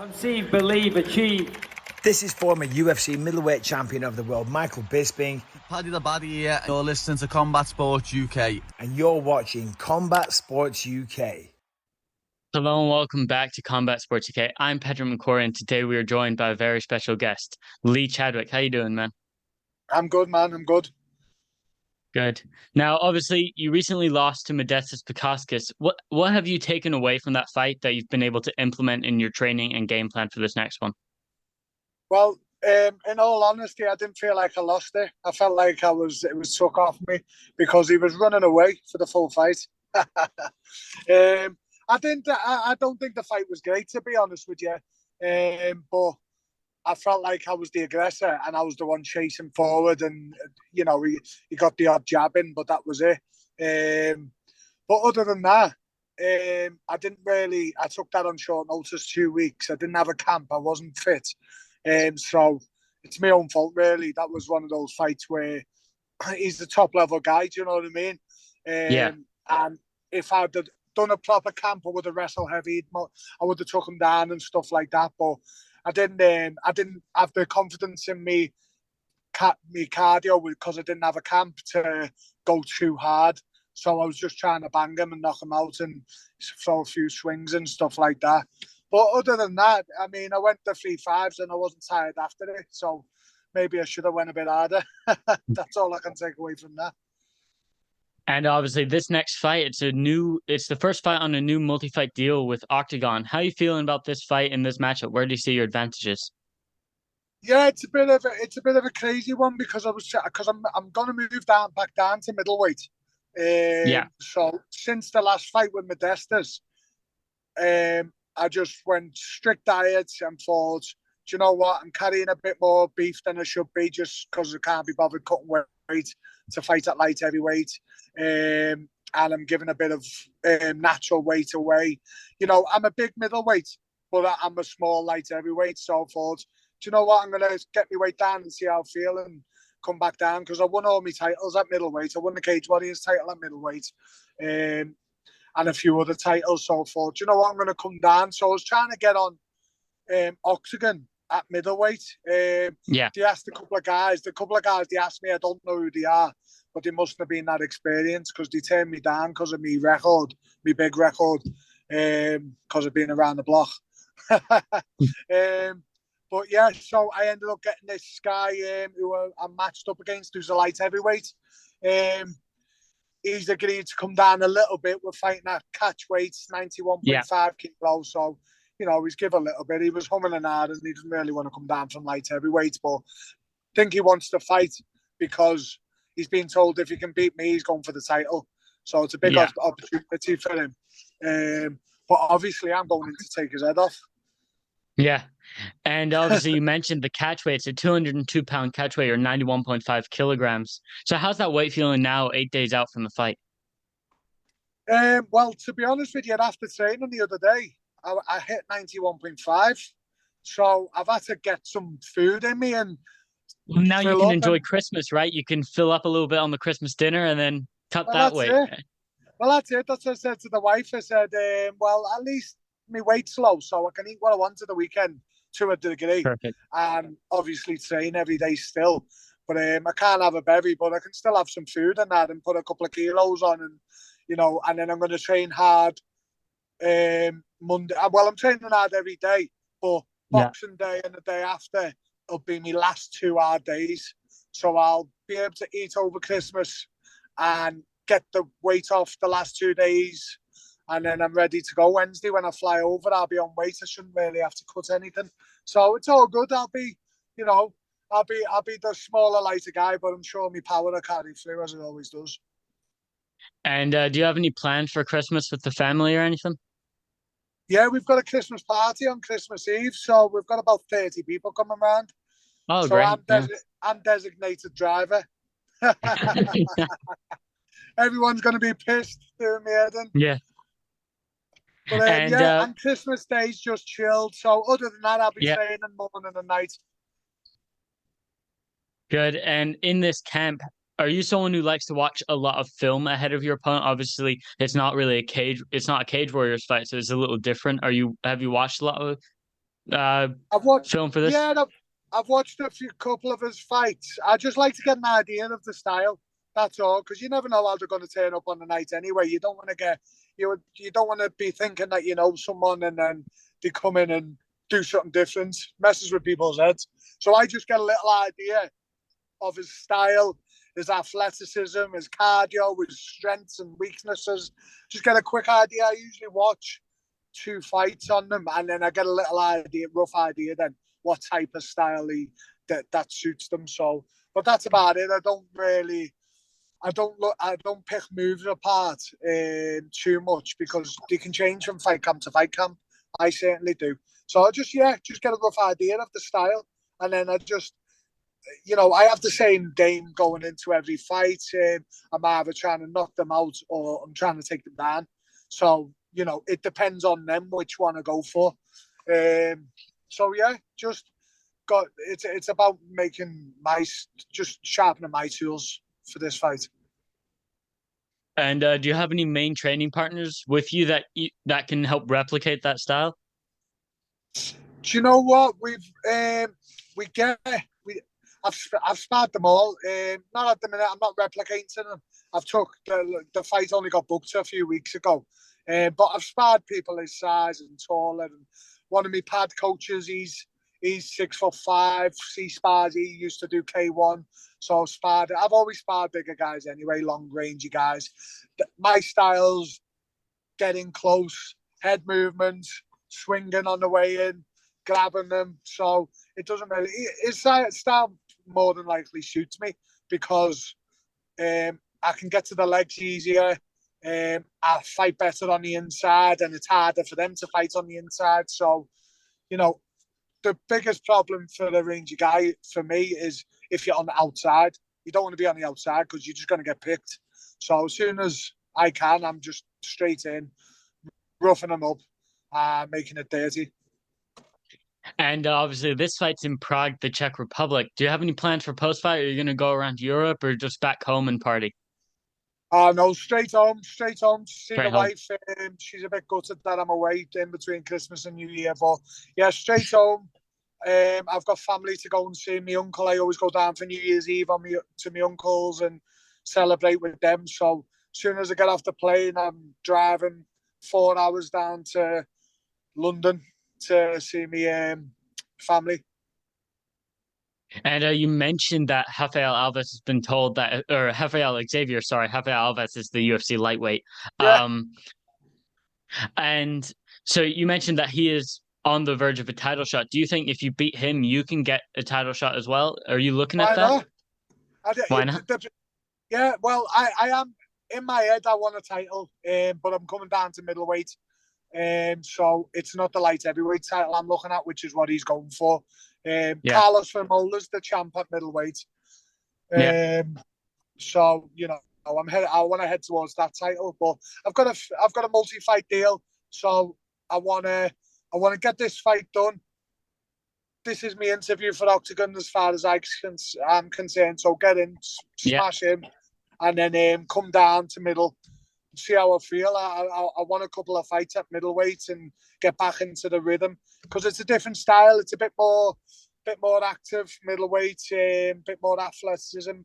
Conceive, believe, achieve. This is former UFC middleweight champion of the world, Michael Bisping. Paddy the Baddy here. You're listening to Combat Sports UK. And you're watching Combat Sports UK. Hello and welcome back to Combat Sports UK. I'm Patrick McCorry, and today we are joined by a very special guest, Lee Chadwick. How you doing, man? I'm good, man. I'm good. Good. Now, obviously, you recently lost to Modestas Bukauskas. What have you taken away from that fight that you've been able to implement in your training and game plan for this next one? Well, in all honesty, I didn't feel like I lost it. I felt like it was took off me because he was running away for the full fight. I don't think the fight was great, to be honest with you. But I felt like I was the aggressor and I was the one chasing forward, and you know he got the odd jab in, but that was it. But other than that, I didn't really. I took that on short notice, 2 weeks. I didn't have a camp. I wasn't fit. So it's my own fault, really. That was one of those fights where he's the top level guy. Do you know what I mean? Yeah. And if I'd done a proper camp, I would have wrestled heavy. I would have took him down and stuff like that. But I didn't have the confidence in me cardio because I didn't have a camp to go too hard. So I was just trying to bang him and knock him out and throw a few swings and stuff like that. But other than that, I mean, I went to 3-5s and I wasn't tired after it. So maybe I should have went a bit harder. That's all I can take away from that. And obviously, this next fight, it's the first fight on a new multi-fight deal with OKTAGON. How are you feeling about this fight and this matchup? Where do you see your advantages? Yeah, it's a bit of a crazy one because I'm gonna move back down to middleweight. So since the last fight with Modestas, I just went strict diets and thought, do you know what? I'm carrying a bit more beef than I should be just because I can't be bothered cutting weight to fight at light heavyweight. And I'm giving a bit of natural weight away. You know, I'm a big middleweight, but I'm a small light heavyweight. So I thought, do you know what? I'm going to get my weight down and see how I feel and come back down because I won all my titles at middleweight. I won the Cage Warriors title at middleweight. And a few other titles. So I thought, you know what, I'm going to come down. So I was trying to get on OKTAGON at middleweight. They asked a couple of guys. They asked me, I don't know who they are, but they mustn't have been that experienced because they turned me down because of my record, my big record, because of being around the block. But yeah, so I ended up getting this guy who I matched up against, who's a light heavyweight. He's agreed to come down a little bit. We're fighting at catch weights, 91.5 kilos. So, you know, he's give a little bit. He was humming and hard and he doesn't really want to come down from light heavyweight. But I think he wants to fight because he's been told if he can beat me, he's going for the title. So it's a big opportunity for him. But obviously, I'm going in to take his head off. Yeah. And obviously, you mentioned the catch weight. It's a 202-pound catch weight or 91.5 kilograms. So how's that weight feeling now, 8 days out from the fight? Well, to be honest with you, after training the other day, I hit 91.5. So I've had to get some food in me. And now you can enjoy Christmas, right? You can fill up a little bit on the Christmas dinner and then cut that weight. Well, that's it. That's what I said to the wife. I said, well, at least my weight's low, so I can eat what I want at the weekend to a degree. Perfect. And obviously train every day still. But I can't have a bevy, but I can still have some food and that and put a couple of kilos on and, you know, and then I'm going to train hard Monday. Well, I'm training hard every day, but Boxing Day and the day after will be my last 2 hard days. So I'll be able to eat over Christmas and get the weight off the last 2 days. And then I'm ready to go Wednesday when I fly over. I'll be on weight. I shouldn't really have to cut anything. So it's all good. I'll be the smaller, lighter guy, but I'm sure my power will carry through as it always does. And do you have any plans for Christmas with the family or anything? Yeah, we've got a Christmas party on Christmas Eve. So we've got about 30 people coming around. Oh, so great. I'm designated driver. Everyone's going to be pissed doing me head in. Yeah. But and Christmas Day's just chilled. So other than that, I'll be training morning and night. Good. And in this camp, are you someone who likes to watch a lot of film ahead of your opponent? Obviously, it's not really it's not a Cage Warriors fight, so it's a little different. Have you watched a lot of I've watched, film for this? yeah, I've watched a couple of his fights. I just like to get an idea of the style. That's all, because you never know how they're going to turn up on the night anyway. You don't want to get you don't want to be thinking that you know someone and then they come in and do something different, messes with people's heads. So I just get a little idea of his style, his athleticism, his cardio, his strengths and weaknesses. Just get a quick idea. I usually watch 2 fights on them, and then I get a little idea, rough idea, then what type of style that suits them. So, but that's about it. I don't pick moves apart too much because they can change from fight camp to fight camp. I certainly do. So I just get a rough idea of the style, and then I just, I have the same game going into every fight. I'm either trying to knock them out or I'm trying to take them down. So it depends on them which one I go for. So yeah, it's about just sharpening my tools for this fight. And do you have any main training partners with you that can help replicate that style? Do you know what I've sparred them all. Not at the minute. I'm not replicating them. I've took the fight only got booked a few weeks ago, but I've sparred people his size and taller. And one of my pad coaches, he's 6'5". He spars. He used to do K1, so I've always sparred bigger guys anyway, long rangey guys. My style's getting close, head movements, swinging on the way in, grabbing them. So it doesn't really. His style more than likely suits me because I can get to the legs easier. I fight better on the inside, and it's harder for them to fight on the inside. So, the biggest problem for the rangy guy for me is if you're on the outside. You don't want to be on the outside because you're just going to get picked. So as soon as I can, I'm just straight in, roughing them up, making it dirty. And obviously, this fight's in Prague, the Czech Republic. Do you have any plans for post-fight? Are you going to go around Europe or just back home and party? No, straight home to see Straight the home. wife. She's a bit gutted that I'm away in between Christmas and New Year, but yeah, straight home. I've got family to go and see. My uncle, I always go down for New Year's Eve to my uncles and celebrate with them. So as soon as I get off the plane, I'm driving 4 hours down to London to see my family. And you mentioned that Rafael Alves has been told that, or Rafael Xavier, sorry, Rafael Alves is the UFC lightweight. Yeah. And so you mentioned that he is on the verge of a title shot. Do you think if you beat him, you can get a title shot as well? Are you looking at that? Why not? Yeah, well, I am in my head. I want a title, but I'm coming down to middleweight. So it's not the light heavyweight title I'm looking at, which is what he's going for. Carlos Vermola's the champ at middleweight. So I want to head towards that title, but I've got a multi-fight deal, so I want to get this fight done. This is my interview for Octagon as far as I'm concerned. So get in, smash him, and then come down to middle. See how I feel. I want a couple of fights at middleweight and get back into the rhythm because it's a different style. It's a bit more active. Middleweight, bit more athleticism.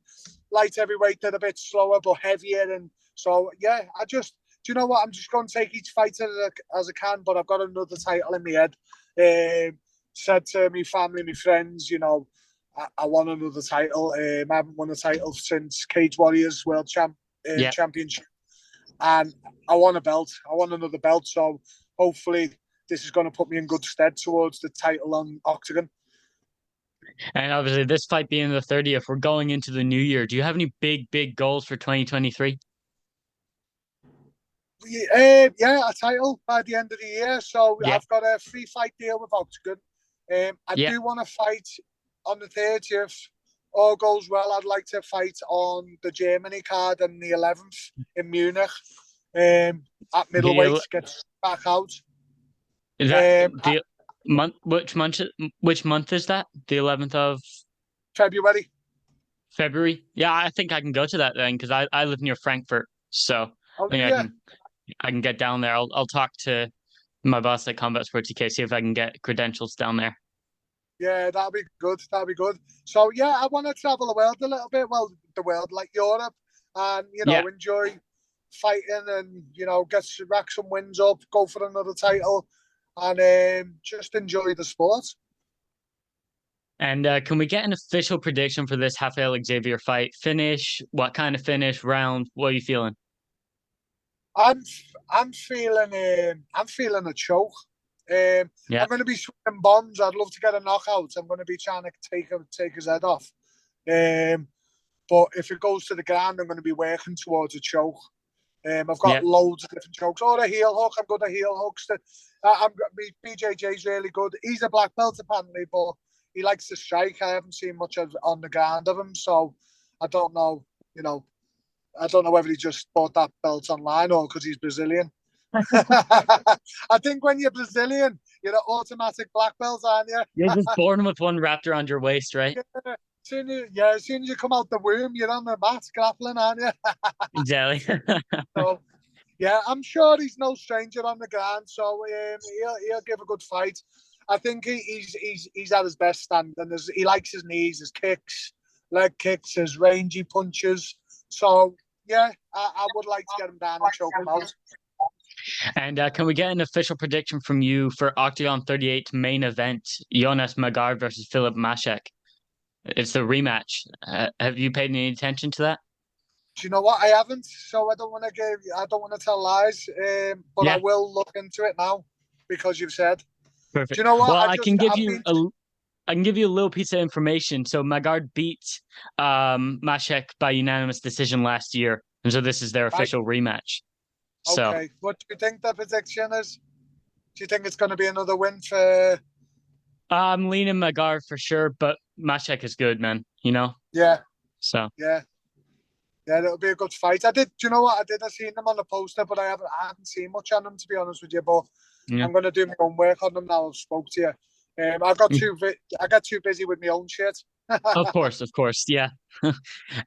Light heavyweight, they're a bit slower but heavier. And so yeah, do you know what? I'm just going to take each fight as I can. But I've got another title in my head. Said to my family, my friends, I want another title. I haven't won a title since Cage Warriors World Championship. And I want a belt. I want another belt. So hopefully this is going to put me in good stead towards the title on Octagon. And obviously this fight being the 30th, we're going into the new year. Do you have any big goals for 2023? Yeah, a title by the end of the year. So I've got a 3-fight deal with Octagon. I do want to fight on the 30th. All goes well, I'd like to fight on the Germany card on the 11th in Munich at middleweight. Get back out. Is that the month? Which month is that? The 11th of February. February. Yeah, I think I can go to that then because I live near Frankfurt, so I think I can get down there. I'll talk to my boss at Combat Sports UK, see if I can get credentials down there. Yeah, that'd be good. That'd be good. So yeah, I want to travel the world a little bit. Well, the world, like Europe, and enjoy fighting and rack some wins up, go for another title, and just enjoy the sport. And can we get an official prediction for this Rafael Xavier fight? Finish? What kind of finish? Round? What are you feeling? I'm feeling a choke. I'm going to be swinging bombs. I'd love to get a knockout. I'm going to be trying to take his head off. But if it goes to the ground, I'm going to be working towards a choke. I've got loads of different chokes. Or a heel hook. I'm good at heel hooks. BJJ's really good. He's a black belt apparently, but he likes to strike. I haven't seen much on the ground of him, so I don't know. I don't know whether he just bought that belt online or because he's Brazilian. I think when you're Brazilian, you're an automatic black belt, aren't you? You're just born with one wrapped around your waist, right? As soon as you come out the womb, you're on the mat grappling, aren't you? Exactly. So, yeah, I'm sure he's no stranger on the ground, so he'll give a good fight. I think he's at his best standing. He likes his knees, his kicks, leg kicks, his rangy punches. So, yeah, I would like to get him down and choke him out. And can we get an official prediction from you for OKTAGON 38 main event, Jonas Magard versus Filip Maszek? It's the rematch. Have you paid any attention to that? Do you know what? I haven't, so I don't want to tell lies. But I will look into it now because you've said. Perfect. Do you know what? Well, I can give you a little piece of information. So Magard beat Maszek by unanimous decision last year, and so this is their official rematch. So, okay, what do you think the prediction is? Do you think it's going to be another win for? I'm leaning Magard for sure, but Maszek is good, man. Yeah. So. Yeah, it'll be a good fight. Do you know what? I seen them on the poster, but I haven't seen much on them, to be honest with you. But I'm going to do my own work on them now. I've spoke to you. I got too busy with my own shit. Of course, yeah.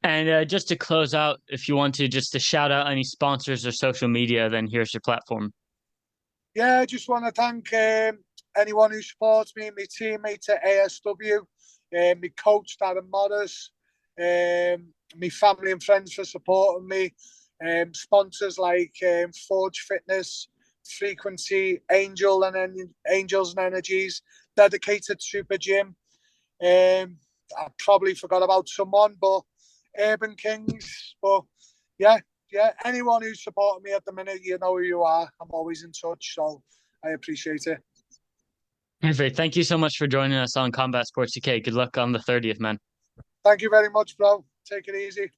And just to close out, if you want to shout out any sponsors or social media, then here's your platform. Yeah, I just want to thank anyone who supports me, my teammates at ASW, my coach, Darren Morris, my family and friends for supporting me, sponsors like Forge Fitness, Frequency, Angels and Energies, Dedicated Super Gym. I probably forgot about someone, but Urban Kings. But yeah, anyone who's supporting me at the minute, you know who you are. I'm always in touch, so I appreciate it. Perfect. Thank you so much for joining us on Combat Sports UK. Good luck on the 30th, man. Thank you very much, bro. Take it easy.